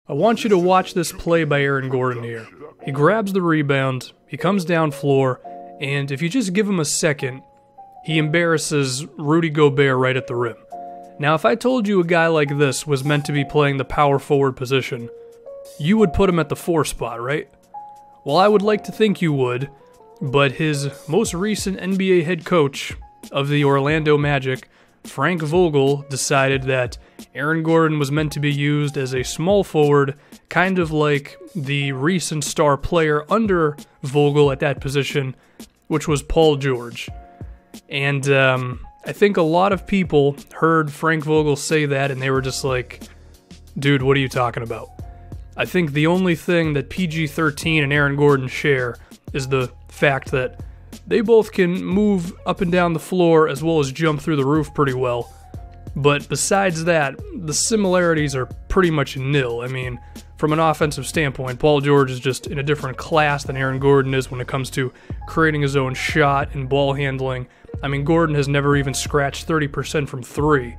I want you to watch this play by Aaron Gordon here. He grabs the rebound, he comes down floor, and if you just give him a second, he embarrasses Rudy Gobert right at the rim. Now, if I told you a guy like this was meant to be playing the power forward position, you would put him at the 4 spot, right? Well, I would like to think you would, but his most recent NBA head coach of the Orlando Magic, Frank Vogel, decided that Aaron Gordon was meant to be used as a small forward, kind of like the recent star player under Vogel at that position, which was Paul George. And I think a lot of people heard Frank Vogel say that and they were just like, dude, what are you talking about? I think the only thing that PG-13 and Aaron Gordon share is the fact that they both can move up and down the floor as well as jump through the roof pretty well. But besides that, the similarities are pretty much nil. I mean, from an offensive standpoint, Paul George is just in a different class than Aaron Gordon is when it comes to creating his own shot and ball handling. I mean, Gordon has never even scratched 30% from 3,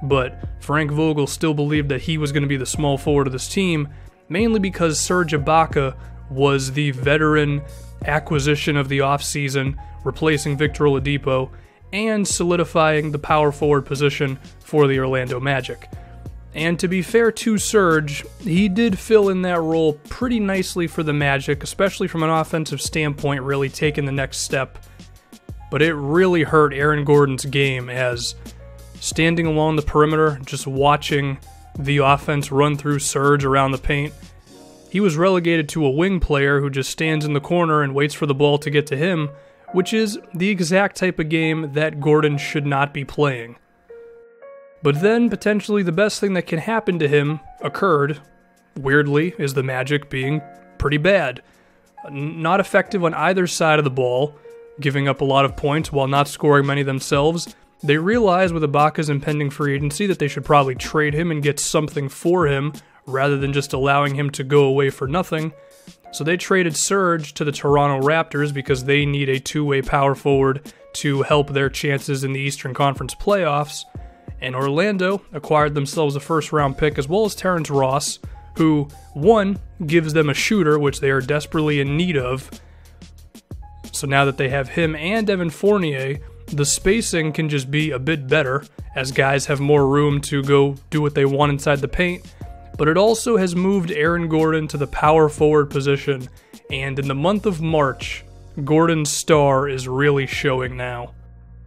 but Frank Vogel still believed that he was going to be the small forward of this team, mainly because Serge Ibaka was the veteran acquisition of the offseason, replacing Victor Oladipo, and solidifying the power forward position for the Orlando Magic. And to be fair to Serge, he did fill in that role pretty nicely for the Magic, especially from an offensive standpoint, really taking the next step. But it really hurt Aaron Gordon's game as standing along the perimeter, just watching the offense run through Serge around the paint, he was relegated to a wing player who just stands in the corner and waits for the ball to get to him, which is the exact type of game that Gordon should not be playing. But then, potentially the best thing that can happen to him occurred. Weirdly, is the Magic being pretty bad. Not effective on either side of the ball, giving up a lot of points while not scoring many themselves. They realize with Ibaka's impending free agency that they should probably trade him and get something for him, rather than just allowing him to go away for nothing. So they traded Serge to the Toronto Raptors because they need a two-way power forward to help their chances in the Eastern Conference playoffs. And Orlando acquired themselves a first-round pick as well as Terrence Ross, who, one, gives them a shooter, which they are desperately in need of. So now that they have him and Evan Fournier, the spacing can just be a bit better, as guys have more room to go do what they want inside the paint. But it also has moved Aaron Gordon to the power forward position, and in the month of March, Gordon's star is really showing now.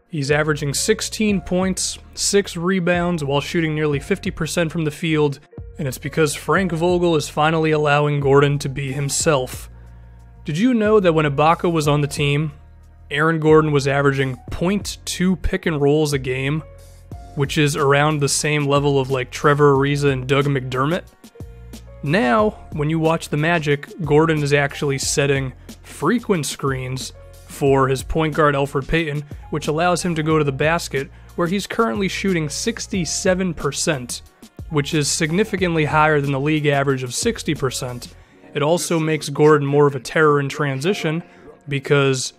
He's averaging 16 points, 6 rebounds, while shooting nearly 50% from the field, and it's because Frank Vogel is finally allowing Gordon to be himself. Did you know that when Ibaka was on the team, Aaron Gordon was averaging 0.2 pick and rolls a game, which is around the same level of like Trevor Ariza and Doug McDermott? Now, when you watch the Magic, Gordon is actually setting frequent screens for his point guard Elfrid Payton, which allows him to go to the basket, where he's currently shooting 67%, which is significantly higher than the league average of 60%. It also makes Gordon more of a terror in transition, because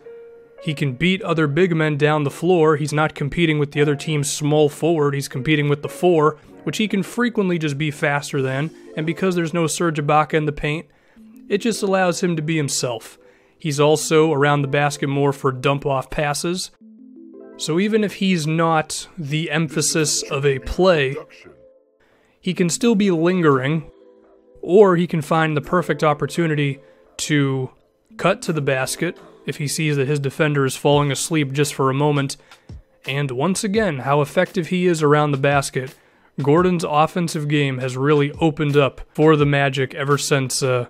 he can beat other big men down the floor. He's not competing with the other team's small forward. He's competing with the 4, which he can frequently just be faster than. And because there's no Serge Ibaka in the paint, it just allows him to be himself. He's also around the basket more for dump-off passes. So even if he's not the emphasis of a play, he can still be lingering, or he can find the perfect opportunity to cut to the basket if he sees that his defender is falling asleep just for a moment. And once again, how effective he is around the basket. Gordon's offensive game has really opened up for the Magic ever since Serge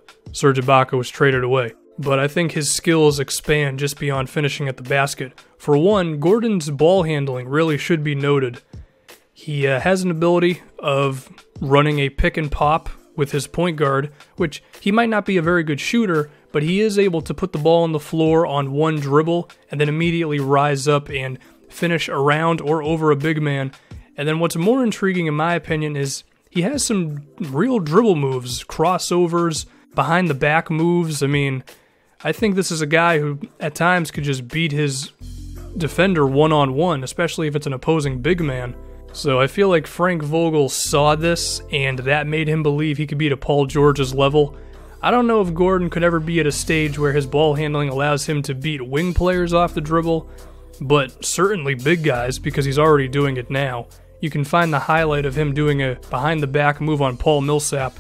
Ibaka was traded away. But I think his skills expand just beyond finishing at the basket. For one, Gordon's ball handling really should be noted. He has an ability of running a pick and pop with his point guard, which he might not be a very good shooter, but he is able to put the ball on the floor on one dribble and then immediately rise up and finish around or over a big man. And then what's more intriguing in my opinion is he has some real dribble moves, crossovers, behind the back moves. I mean, I think this is a guy who at times could just beat his defender one-on-one, especially if it's an opposing big man. So I feel like Frank Vogel saw this, and that made him believe he could be at Paul George's level. I don't know if Gordon could ever be at a stage where his ball handling allows him to beat wing players off the dribble, but certainly big guys, because he's already doing it now. You can find the highlight of him doing a behind-the-back move on Paul Millsap.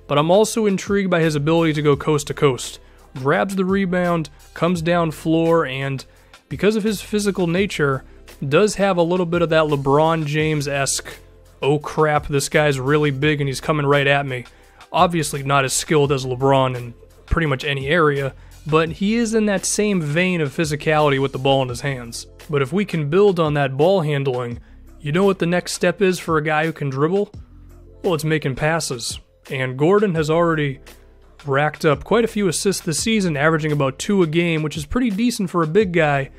But I'm also intrigued by his ability to go coast to coast. Grabs the rebound, comes down floor, and because of his physical nature, does have a little bit of that LeBron James-esque, oh crap, this guy's really big and he's coming right at me. Obviously not as skilled as LeBron in pretty much any area, but he is in that same vein of physicality with the ball in his hands. But if we can build on that ball handling, you know what the next step is for a guy who can dribble? Well, it's making passes. And Gordon has already racked up quite a few assists this season, averaging about 2 a game, which is pretty decent for a big guy.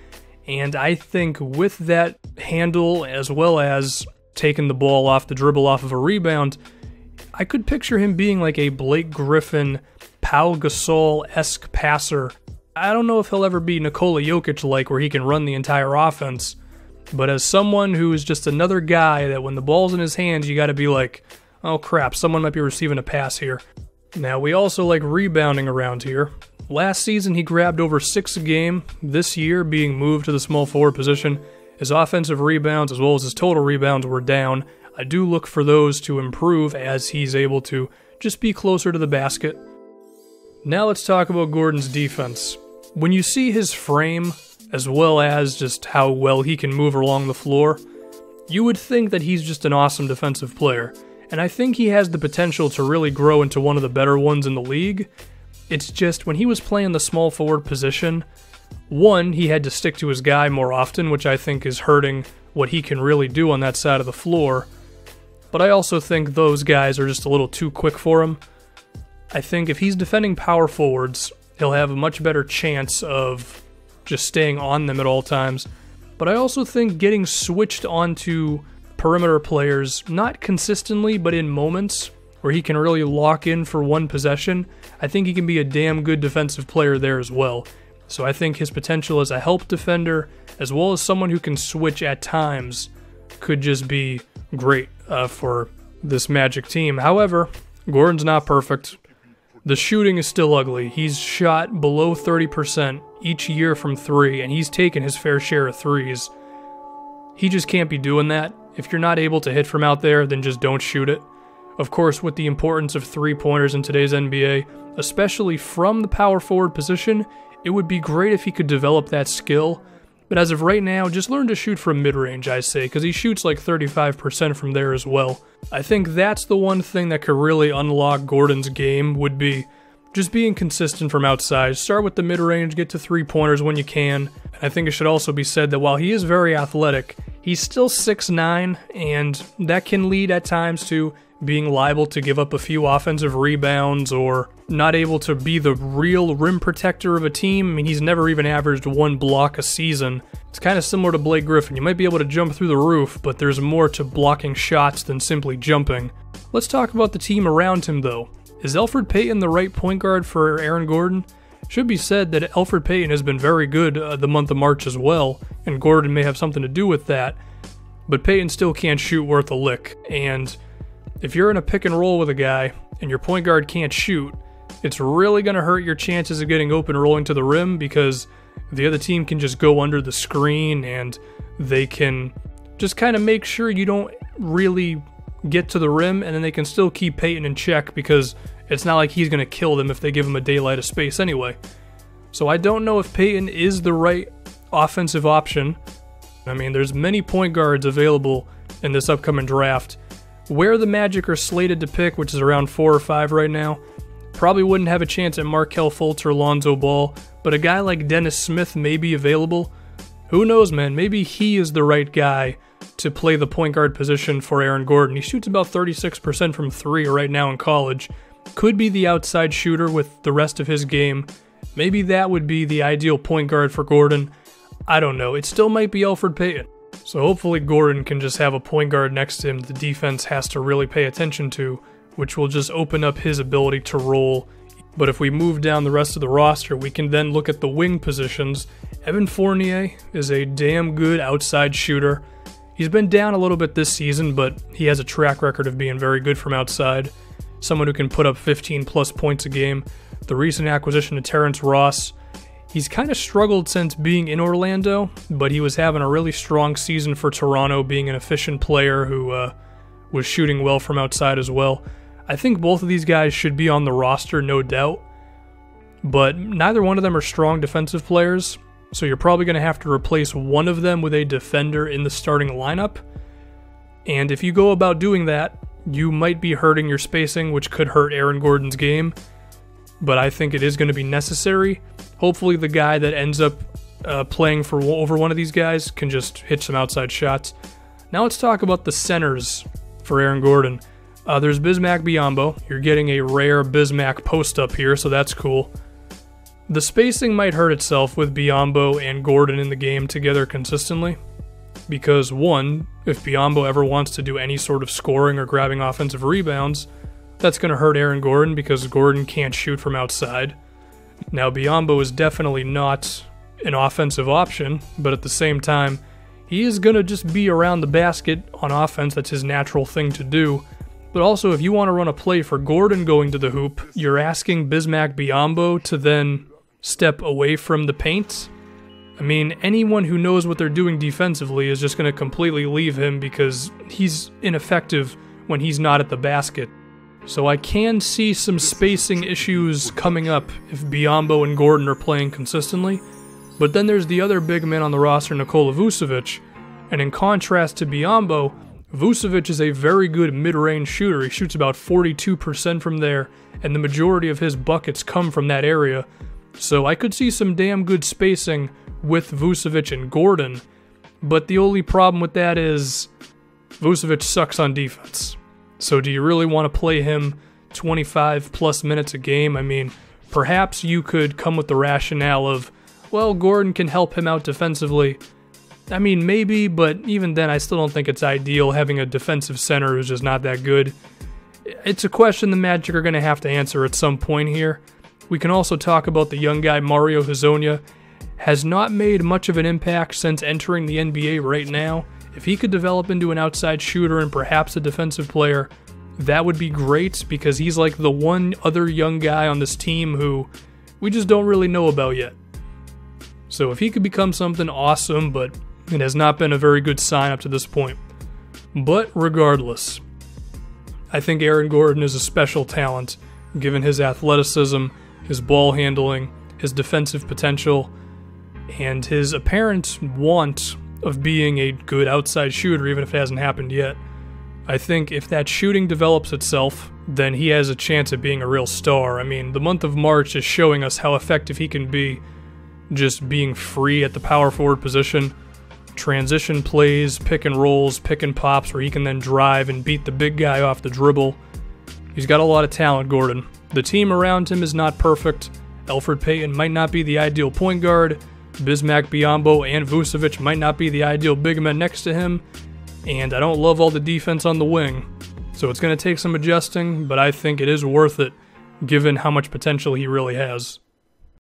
And I think with that handle, as well as taking the ball off the dribble off of a rebound, I could picture him being like a Blake Griffin, Pau Gasol-esque passer. I don't know if he'll ever be Nikola Jokic-like, where he can run the entire offense, but as someone who is just another guy that when the ball's in his hands, you gotta be like, oh crap, someone might be receiving a pass here. Now, we also like rebounding around here. Last season, he grabbed over 6 a game. This year, being moved to the small forward position, his offensive rebounds as well as his total rebounds were down. I do look for those to improve as he's able to just be closer to the basket. Now let's talk about Gordon's defense. When you see his frame, as well as just how well he can move along the floor, you would think that he's just an awesome defensive player. And I think he has the potential to really grow into one of the better ones in the league. It's just when he was playing the small forward position, one, he had to stick to his guy more often, which I think is hurting what he can really do on that side of the floor. But I also think those guys are just a little too quick for him. I think if he's defending power forwards, he'll have a much better chance of just staying on them at all times. But I also think getting switched onto perimeter players, not consistently, but in moments where he can really lock in for one possession, I think he can be a damn good defensive player there as well. So I think his potential as a help defender, as well as someone who can switch at times, could just be great for this Magic team. However, Gordon's not perfect. The shooting is still ugly. He's shot below 30% each year from 3, and he's taken his fair share of threes. He just can't be doing that. If you're not able to hit from out there, then just don't shoot it. Of course, with the importance of three-pointers in today's NBA, especially from the power forward position, it would be great if he could develop that skill. But as of right now, just learn to shoot from mid-range, I say, because he shoots like 35% from there as well. I think that's the one thing that could really unlock Gordon's game, would be just being consistent from outside. Start with the mid-range, get to three-pointers when you can. And I think it should also be said that while he is very athletic, he's still 6'9", and that can lead at times to being liable to give up a few offensive rebounds or not able to be the real rim protector of a team. I mean, he's never even averaged 1 block a season. It's kind of similar to Blake Griffin. You might be able to jump through the roof, but there's more to blocking shots than simply jumping. Let's talk about the team around him, though. Is Elfrid Payton the right point guard for Aaron Gordon? Should be said that Elfrid Payton has been very good the month of March as well, and Gordon may have something to do with that, but Payton still can't shoot worth a lick. And if you're in a pick and roll with a guy and your point guard can't shoot, it's really going to hurt your chances of getting open rolling to the rim, because the other team can just go under the screen and they can just kind of make sure you don't really get to the rim, and then they can still keep Payton in check because it's not like he's going to kill them if they give him a daylight of space anyway. So I don't know if Payton is the right offensive option. I mean, there's many point guards available in this upcoming draft. Where the Magic are slated to pick, which is around 4 or 5 right now, probably wouldn't have a chance at Markelle Fultz or Lonzo Ball, but a guy like Dennis Smith may be available. Who knows, man? Maybe he is the right guy to play the point guard position for Aaron Gordon. He shoots about 36% from 3 right now in college. Could be the outside shooter with the rest of his game. Maybe that would be the ideal point guard for Gordon. I don't know. It still might be Elfrid Payton. So hopefully Gordon can just have a point guard next to him the defense has to really pay attention to, which will just open up his ability to roll. But if we move down the rest of the roster, we can then look at the wing positions. Evan Fournier is a damn good outside shooter. He's been down a little bit this season, but he has a track record of being very good from outside. Someone who can put up 15 plus points a game. The recent acquisition of Terrence Ross, he's kind of struggled since being in Orlando, but he was having a really strong season for Toronto, being an efficient player who was shooting well from outside as well. I think both of these guys should be on the roster, no doubt, but neither one of them are strong defensive players, so you're probably going to have to replace one of them with a defender in the starting lineup. And if you go about doing that, you might be hurting your spacing, which could hurt Aaron Gordon's game, but I think it is going to be necessary. Hopefully the guy that ends up playing for over one of these guys can just hit some outside shots. Now let's talk about the centers for Aaron Gordon. There's Bismack Biyombo. You're getting a rare Bismack post-up here, so that's cool. The spacing might hurt itself with Biyombo and Gordon in the game together consistently, because one, if Biyombo ever wants to do any sort of scoring or grabbing offensive rebounds, that's going to hurt Aaron Gordon because Gordon can't shoot from outside. Now, Biyombo is definitely not an offensive option, but at the same time, he is going to just be around the basket on offense. That's his natural thing to do. But also, if you want to run a play for Gordon going to the hoop, you're asking Bismack Biyombo to then step away from the paint. I mean, anyone who knows what they're doing defensively is just going to completely leave him because he's ineffective when he's not at the basket. So I can see some spacing issues coming up if Biyombo and Gordon are playing consistently. But then there's the other big man on the roster, Nikola Vucevic. And in contrast to Biyombo, Vucevic is a very good mid-range shooter. He shoots about 42% from there, and the majority of his buckets come from that area. So I could see some damn good spacing with Vucevic and Gordon, but the only problem with that is Vucevic sucks on defense. So do you really want to play him 25 plus minutes a game? I mean, perhaps you could come with the rationale of, well, Gordon can help him out defensively. I mean, maybe, but even then I still don't think it's ideal having a defensive center who's just not that good. It's a question the Magic are going to have to answer at some point here. We can also talk about the young guy Mario Hezonia. Has not made much of an impact since entering the NBA right now. If he could develop into an outside shooter and perhaps a defensive player, that would be great because he's like the one other young guy on this team who we just don't really know about yet. So if he could become something awesome, but it has not been a very good sign up to this point. But regardless, I think Aaron Gordon is a special talent given his athleticism, his ball handling, his defensive potential, and his apparent want of being a good outside shooter, even if it hasn't happened yet. I think if that shooting develops itself, then he has a chance at being a real star. I mean, the month of March is showing us how effective he can be just being free at the power forward position. Transition plays, pick and rolls, pick and pops, where he can then drive and beat the big guy off the dribble. He's got a lot of talent, Gordon. The team around him is not perfect. Elfrid Payton might not be the ideal point guard. Bismack Biyombo and Vucevic might not be the ideal big men next to him. And I don't love all the defense on the wing. So it's going to take some adjusting, but I think it is worth it, given how much potential he really has.